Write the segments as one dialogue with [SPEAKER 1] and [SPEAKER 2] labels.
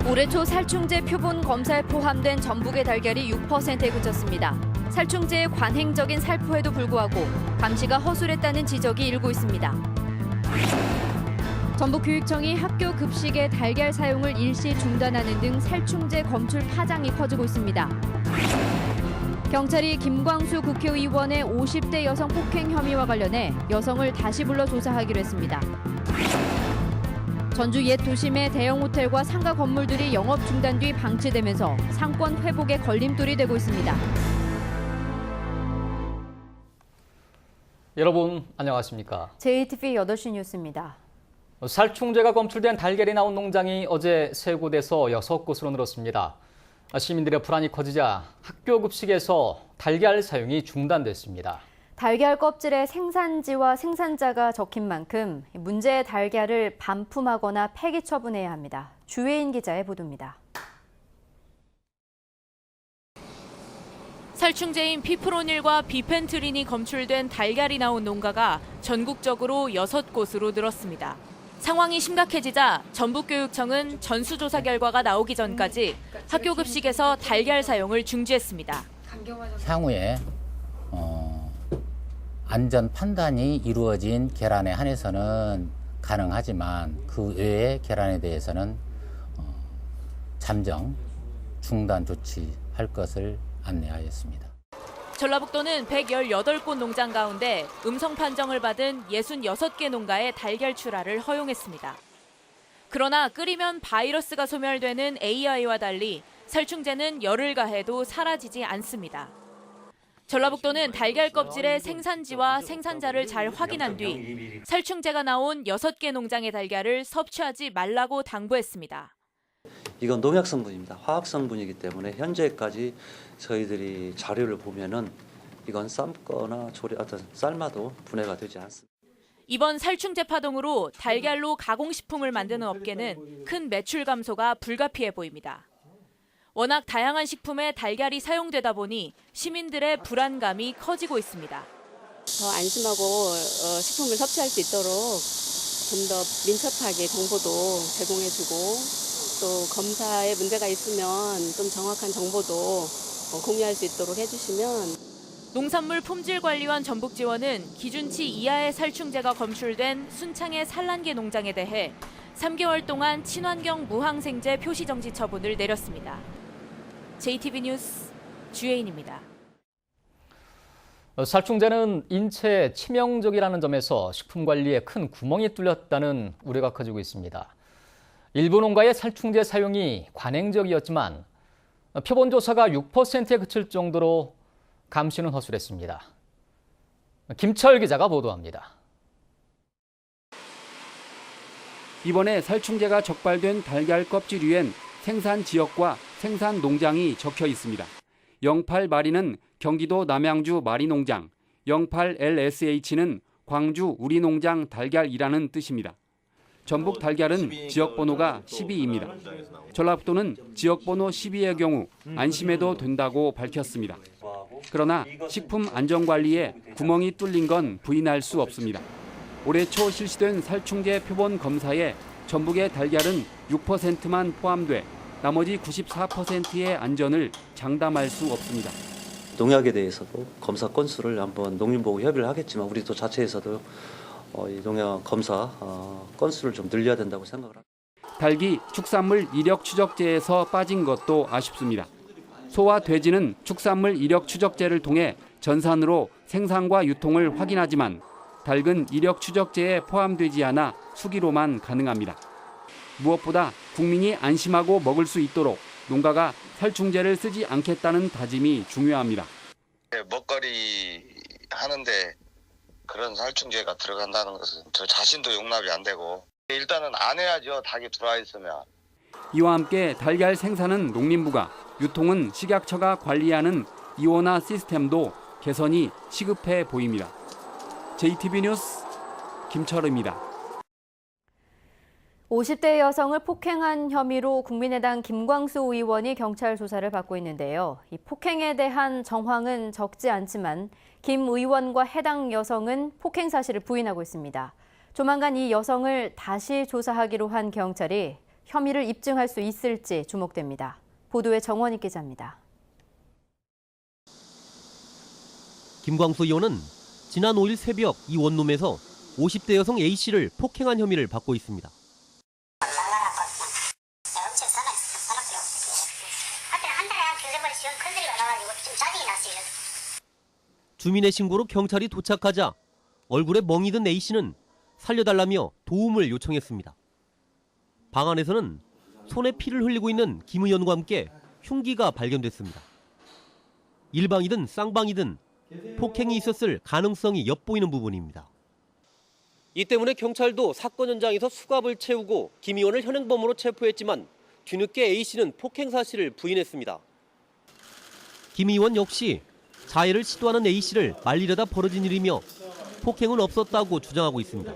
[SPEAKER 1] 올해 초 살충제 표본 검사에 포함된 전북의 달걀이 6%에 그쳤습니다. 살충제의 관행적인 살포에도 불구하고 감시가 허술했다는 지적이 일고 있습니다. 전북교육청이 학교 급식의 달걀 사용을 일시 중단하는 등 살충제 검출 파장이 커지고 있습니다. 경찰이 김광수 국회의원의 50대 여성 폭행 혐의와 관련해 여성을 다시 불러 조사하기로 했습니다. 전주 옛 도심의 대형 호텔과 상가 건물들이 영업 중단 뒤 방치되면서 상권 회복에 걸림돌이 되고 있습니다.
[SPEAKER 2] 여러분 안녕하십니까?
[SPEAKER 1] JTV 8시 뉴스입니다.
[SPEAKER 2] 살충제가 검출된 달걀이 나온 농장이 어제 3곳에서 6곳으로 늘었습니다. 시민들의 불안이 커지자 학교 급식에서 달걀 사용이 중단됐습니다.
[SPEAKER 1] 달걀 껍질에 생산지와 생산자가 적힌 만큼 문제의 달걀을 반품하거나 폐기 처분해야 합니다. 주혜인 기자의 보도입니다.
[SPEAKER 3] 살충제인 피프로닐과 비펜트린이 검출된 달걀이 나온 농가가 전국적으로 6곳으로 늘었습니다. 상황이 심각해지자 전북교육청은 전수조사 결과가 나오기 전까지 학교 급식에서 달걀 사용을 중지했습니다.
[SPEAKER 4] 향후에 안전 판단이 이루어진 계란에 한해서는 가능하지만 그 외의 계란에 대해서는 잠정 중단 조치할 것을 안내하였습니다.
[SPEAKER 3] 전라북도는 118곳 농장 가운데 음성 판정을 받은 66개 농가의 달걀 출하를 허용했습니다. 그러나 끓이면 바이러스가 소멸되는 AI와 달리 살충제는 열을 가해도 사라지지 않습니다. 전라북도는 달걀 껍질의 생산지와 생산자를 잘 확인한 뒤 살충제가 나온 6개 농장의 달걀을 섭취하지 말라고 당부했습니다.
[SPEAKER 5] 이건 농약 성분입니다. 화학 성분이기 때문에 현재까지 저희들이 자료를 보면은 이건 삶거나 삶아도 분해가 되지 않습니다.
[SPEAKER 3] 이번 살충제 파동으로 달걀로 가공식품을 만드는 업계는 큰 매출 감소가 불가피해 보입니다. 워낙 다양한 식품에 달걀이 사용되다 보니 시민들의 불안감이 커지고 있습니다.
[SPEAKER 6] 더 안심하고 식품을 섭취할 수 있도록 좀 더 민첩하게 정보도 제공해주고 또 검사에 문제가 있으면 좀 정확한 정보도 공유할 수 있도록 해주시면.
[SPEAKER 3] 농산물 품질관리원 전북지원은 기준치 이하의 살충제가 검출된 순창의 산란계 농장에 대해 3개월 동안 친환경 무항생제 표시정지 처분을 내렸습니다. JTV 뉴스 주혜인입니다.
[SPEAKER 2] 살충제는 인체에 치명적이라는 점에서 식품 관리에 큰 구멍이 뚫렸다는 우려가 커지고 있습니다. 일부 농가의 살충제 사용이 관행적이었지만 표본 조사가 6%에 그칠 정도로 감시는 허술했습니다. 김철 기자가 보도합니다.
[SPEAKER 7] 이번에 살충제가 적발된 달걀 껍질 위엔 생산 지역과 생산 농장이 적혀 있습니다. 08마리는 경기도 남양주 마리농장, 08LSH는 광주 우리농장 달걀이라는 뜻입니다. 전북 달걀은 지역번호가 12입니다. 전라북도는 지역번호 12의 경우 안심해도 된다고 밝혔습니다. 그러나 식품 안전관리에 구멍이 뚫린 건 부인할 수 없습니다. 올해 초 실시된 살충제 표본 검사에 전북의 달걀은 6%만 포함돼 나머지 94%의 안전을 장담할 수 없습니다.
[SPEAKER 5] 농약에 대해서도 검사 건수를 한번 농림보고 협의를 하겠지만 우리도 자체에서도 이 농약 검사 건수를 좀 늘려야 된다고 생각을 합니다.
[SPEAKER 7] 닭이 축산물 이력 추적제에서 빠진 것도 아쉽습니다. 소와 돼지는 축산물 이력 추적제를 통해 전산으로 생산과 유통을 확인하지만 닭은 이력 추적제에 포함되지 않아 수기로만 가능합니다. 무엇보다 국민이 안심하고 먹을 수 있도록 농가가 살충제를 쓰지 않겠다는 다짐이 중요합니다.
[SPEAKER 8] 먹거리 하는데 그런 살충제가 들어간다는 것은 저 자신도 용납이 안 되고 일단은 안 해야죠. 닭이 들어와 있으면.
[SPEAKER 7] 이와 함께 달걀 생산은 농림부가, 유통은 식약처가 관리하는 이원화 시스템도 개선이 시급해 보입니다. JTV 뉴스 김철입니다.
[SPEAKER 1] 50대 여성을 폭행한 혐의로 국민의당 김광수 의원이 경찰 조사를 받고 있는데요. 이 폭행에 대한 정황은 적지 않지만 김 의원과 해당 여성은 폭행 사실을 부인하고 있습니다. 조만간 이 여성을 다시 조사하기로 한 경찰이 혐의를 입증할 수 있을지 주목됩니다. 보도에 정원익 기자입니다.
[SPEAKER 9] 김광수 의원은 지난 5일 새벽 이 원룸에서 50대 여성 A씨를 폭행한 혐의를 받고 있습니다. 주민의 신고로 경찰이 도착하자 얼굴에 멍이 든 A씨는 살려달라며 도움을 요청했습니다. 방 안에서는 손에 피를 흘리고 있는 김 의원과 함께 흉기가 발견됐습니다. 일방이든 쌍방이든 폭행이 있었을 가능성이 엿보이는 부분입니다. 이 때문에 경찰도 사건 현장에서 수갑을 채우고 김 의원을 현행범으로 체포했지만 뒤늦게 A씨는 폭행 사실을 부인했습니다. 김 의원 역시 자해를 시도하는 A씨를 말리려다 벌어진 일이며 폭행은 없었다고 주장하고 있습니다.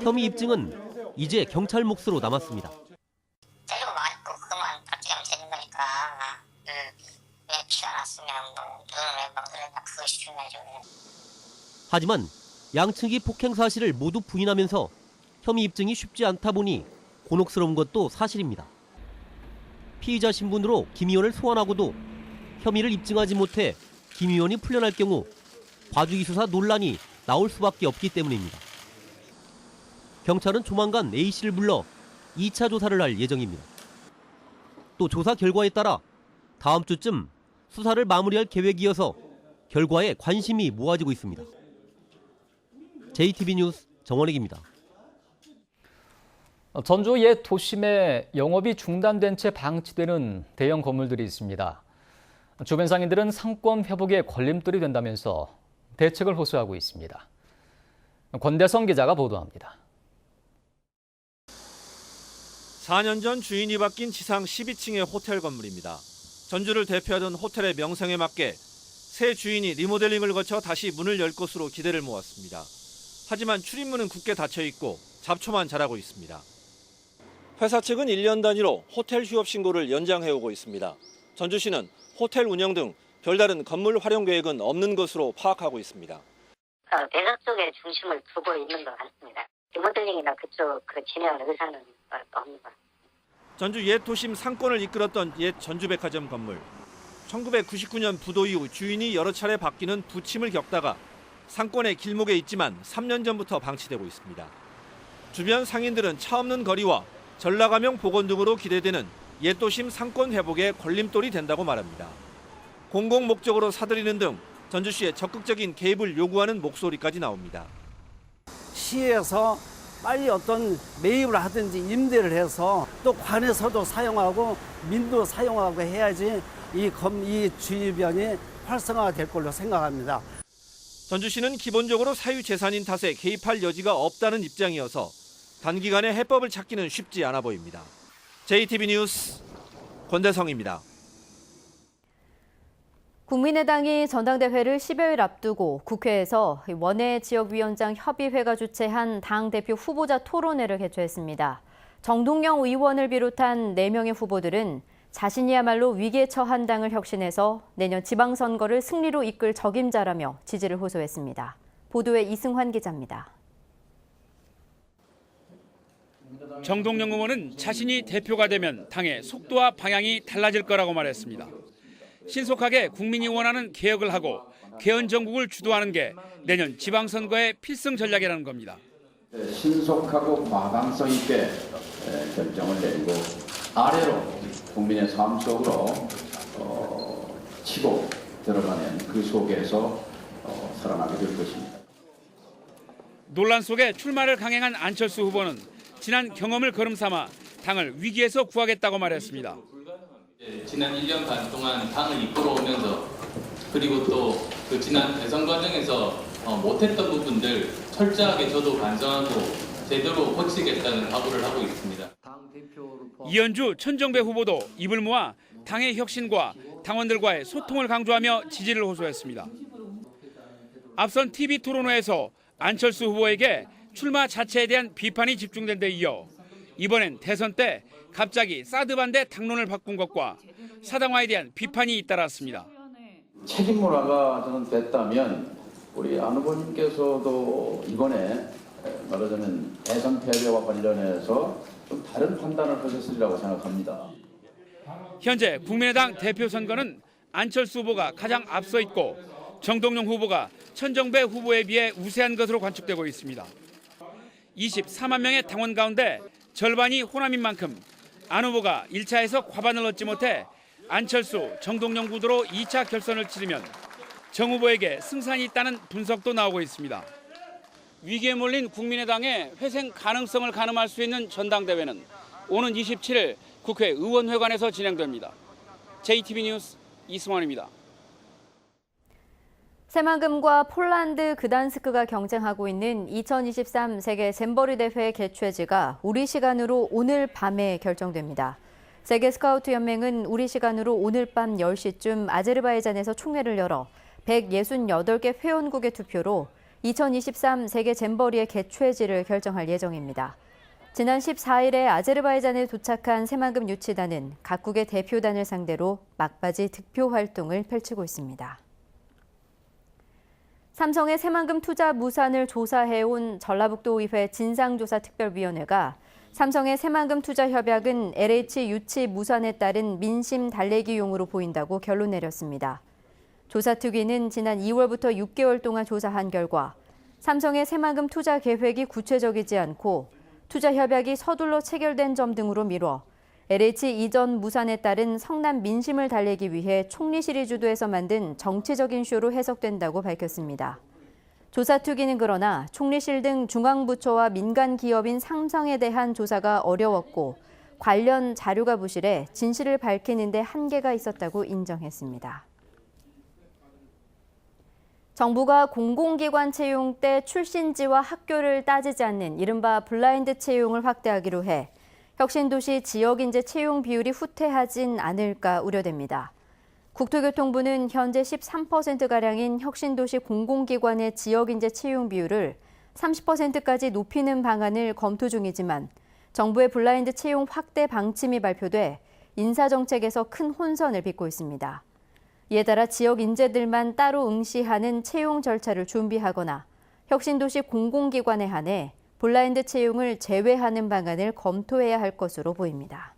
[SPEAKER 9] 혐의 입증은 이제 경찰 몫으로 남았습니다.
[SPEAKER 10] 때리고 맞고 그것만 박제하면 되는 거니까 왜 피어났으면 눈을 왜 멍들었나 그것이 중요하죠.
[SPEAKER 9] 하지만 양측이 폭행 사실을 모두 부인하면서 혐의 입증이 쉽지 않다 보니 곤혹스러운 것도 사실입니다. 피의자 신분으로 김 의원을 소환하고도 혐의를 입증하지 못해 김 의원이 풀려날 경우 과주기 수사 논란이 나올 수밖에 없기 때문입니다. 경찰은 조만간 A씨를 불러 2차 조사를 할 예정입니다. 또 조사 결과에 따라 다음 주쯤 수사를 마무리할 계획이어서 결과에 관심이 모아지고 있습니다. JTB 뉴스 정원익입니다.
[SPEAKER 2] 전주 옛 도심에 영업이 중단된 채 방치되는 대형 건물들이 있습니다. 주변 상인들은 상권 회복에 걸림돌이 된다면서 대책을 호소하고 있습니다. 권대성 기자가 보도합니다.
[SPEAKER 11] 4년 전 주인이 바뀐 지상 12층의 호텔 건물입니다. 전주를 대표하던 호텔의 명성에 맞게 새 주인이 리모델링을 거쳐 다시 문을 열 것으로 기대를 모았습니다. 하지만 출입문은 굳게 닫혀 있고 잡초만 자라고 있습니다. 회사 측은 1년 단위로 호텔 휴업 신고를 연장해오고 있습니다. 전주시는 호텔 운영 등 별다른 건물 활용 계획은 없는 것으로 파악하고 있습니다.
[SPEAKER 10] 배사 쪽에 중심을 두고 있는 것 같습니다. 리모델링이나 그쪽 진행할 의사는 없습니다.
[SPEAKER 11] 전주 옛 도심 상권을 이끌었던 옛 전주백화점 건물. 1999년 부도 이후 주인이 여러 차례 바뀌는 부침을 겪다가 상권의 길목에 있지만 3년 전부터 방치되고 있습니다. 주변 상인들은 차 없는 거리와 전라감형 복원 등으로 기대되는 옛 도심 상권 회복에 걸림돌이 된다고 말합니다. 공공 목적으로 사들이는 등 전주시의 적극적인 개입을 요구하는 목소리까지 나옵니다.
[SPEAKER 12] 시에서 빨리 어떤 매입을 하든지 임대를 해서 또 관에서도 사용하고 민도 사용하고 해야지 이 주변이 활성화가 될 걸로 생각합니다.
[SPEAKER 11] 전주시는 기본적으로 사유재산인 탓에 개입할 여지가 없다는 입장이어서 단기간에 해법을 찾기는 쉽지 않아 보입니다. JTB 뉴스 권대성입니다.
[SPEAKER 1] 국민의당이 전당대회를 10여일 앞두고 국회에서 원외 지역위원장 협의회가 주최한 당대표 후보자 토론회를 개최했습니다. 정동영 의원을 비롯한 4명의 후보들은 자신이야말로 위기에 처한 당을 혁신해서 내년 지방선거를 승리로 이끌 적임자라며 지지를 호소했습니다. 보도에 이승환 기자입니다.
[SPEAKER 13] 정동영 의원은 자신이 대표가 되면 당의 속도와 방향이 달라질 거라고 말했습니다. 신속하게 국민이 원하는 개혁을 하고 개헌 정국을 주도하는 게 내년 지방선거의 필승 전략이라는 겁니다.
[SPEAKER 14] 신속하고 마감성 있게 결정을 내리고 아래로 국민의 삶 속으로 치고 들어가는 그 속에서 살아나게 될 것입니다.
[SPEAKER 13] 논란 속에 출마를 강행한 안철수 후보는 지난 경험을 거름삼아 당을 위기에서 구하겠다고 말했습니다.
[SPEAKER 15] 지난 1년간 동안 당을 이끌어오면서 그리고 또 그 지난 대선 과정에서 못했던 부분들 철저하게 저도 반성하고 제대로 고치겠다는 각오를 하고 있습니다.
[SPEAKER 13] 이현주 천정배 후보도 입을 모아 당의 혁신과 당원들과의 소통을 강조하며 지지를 호소했습니다. 앞선 TV 토론회에서 안철수 후보에게 출마 자체에 대한 비판이 집중된 데 이어 이번엔 대선 때 갑자기 사드 반대 당론을 바꾼 것과 사당화에 대한 비판이 잇따랐습니다.
[SPEAKER 14] 책임 문화가 저는 됐다면 우리 안 후보님께서도 이번에 말하자면 대선 패배와 관련해서 좀 다른 판단을 하셨으리라고 생각합니다.
[SPEAKER 13] 현재 국민의당 대표 선거는 안철수 후보가 가장 앞서 있고 정동영 후보가 천정배 후보에 비해 우세한 것으로 관측되고 있습니다. 24만 명의 당원 가운데 절반이 호남인 만큼 안 후보가 1차에서 과반을 얻지 못해 안철수, 정동영 구도로 2차 결선을 치르면 정 후보에게 승산이 있다는 분석도 나오고 있습니다. 위기에 몰린 국민의당의 회생 가능성을 가늠할 수 있는 전당대회는 오는 27일 국회 의원회관에서 진행됩니다. JTB 뉴스 이승원입니다.
[SPEAKER 1] 새만금과 폴란드 그단스크가 경쟁하고 있는 2023 세계 잼버리 대회 개최지가 우리 시간으로 오늘 밤에 결정됩니다. 세계 스카우트 연맹은 우리 시간으로 오늘 밤 10시쯤 아제르바이잔에서 총회를 열어 168개 회원국의 투표로 2023 세계 잼버리의 개최지를 결정할 예정입니다. 지난 14일에 아제르바이잔에 도착한 새만금 유치단은 각국의 대표단을 상대로 막바지 득표 활동을 펼치고 있습니다. 삼성의 새만금 투자 무산을 조사해온 전라북도의회 진상조사특별위원회가 삼성의 새만금 투자 협약은 LH 유치 무산에 따른 민심 달래기용으로 보인다고 결론 내렸습니다. 조사특위는 지난 2월부터 6개월 동안 조사한 결과 삼성의 새만금 투자 계획이 구체적이지 않고 투자 협약이 서둘러 체결된 점 등으로 미뤄 LH 이전 무산에 따른 성남 민심을 달래기 위해 총리실이 주도해서 만든 정치적인 쇼로 해석된다고 밝혔습니다. 조사특위는 그러나 총리실 등 중앙부처와 민간 기업인 삼성에 대한 조사가 어려웠고 관련 자료가 부실해 진실을 밝히는 데 한계가 있었다고 인정했습니다. 정부가 공공기관 채용 때 출신지와 학교를 따지지 않는 이른바 블라인드 채용을 확대하기로 해 혁신도시 지역인재 채용 비율이 후퇴하진 않을까 우려됩니다. 국토교통부는 현재 13%가량인 혁신도시 공공기관의 지역인재 채용 비율을 30%까지 높이는 방안을 검토 중이지만 정부의 블라인드 채용 확대 방침이 발표돼 인사정책에서 큰 혼선을 빚고 있습니다. 이에 따라 지역 인재들만 따로 응시하는 채용 절차를 준비하거나 혁신도시 공공기관에 한해 블라인드 채용을 제외하는 방안을 검토해야 할 것으로 보입니다.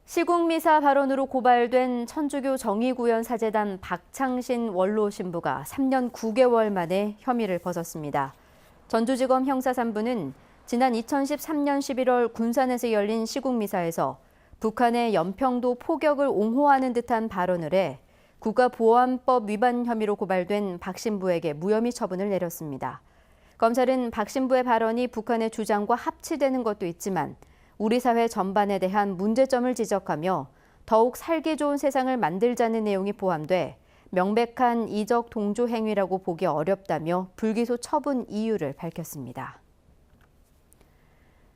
[SPEAKER 1] 시국미사 발언으로 고발된 천주교 정의구현 사제단 박창신 원로 신부가 3년 9개월 만에 혐의를 벗었습니다. 전주지검 형사 3부는 지난 2013년 11월 군산에서 열린 시국미사에서 북한의 연평도 포격을 옹호하는 듯한 발언을 해 국가보안법 위반 혐의로 고발된 박 신부에게 무혐의 처분을 내렸습니다. 검찰은 박 신부의 발언이 북한의 주장과 합치되는 것도 있지만 우리 사회 전반에 대한 문제점을 지적하며 더욱 살기 좋은 세상을 만들자는 내용이 포함돼 명백한 이적 동조 행위라고 보기 어렵다며 불기소 처분 이유를 밝혔습니다.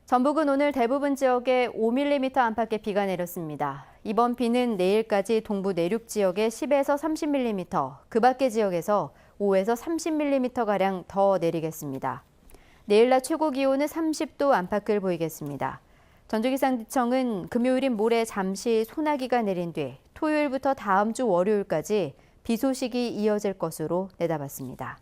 [SPEAKER 1] 전북은 오늘 대부분 지역에 5mm 안팎의 비가 내렸습니다. 이번 비는 내일까지 동부 내륙 지역에 10에서 30mm, 그 밖의 지역에서 5에서 30mm가량 더 내리겠습니다. 내일 낮 최고 기온은 30도 안팎을 보이겠습니다. 전주기상청은 금요일인 모레 잠시 소나기가 내린 뒤 토요일부터 다음 주 월요일까지 비 소식이 이어질 것으로 내다봤습니다.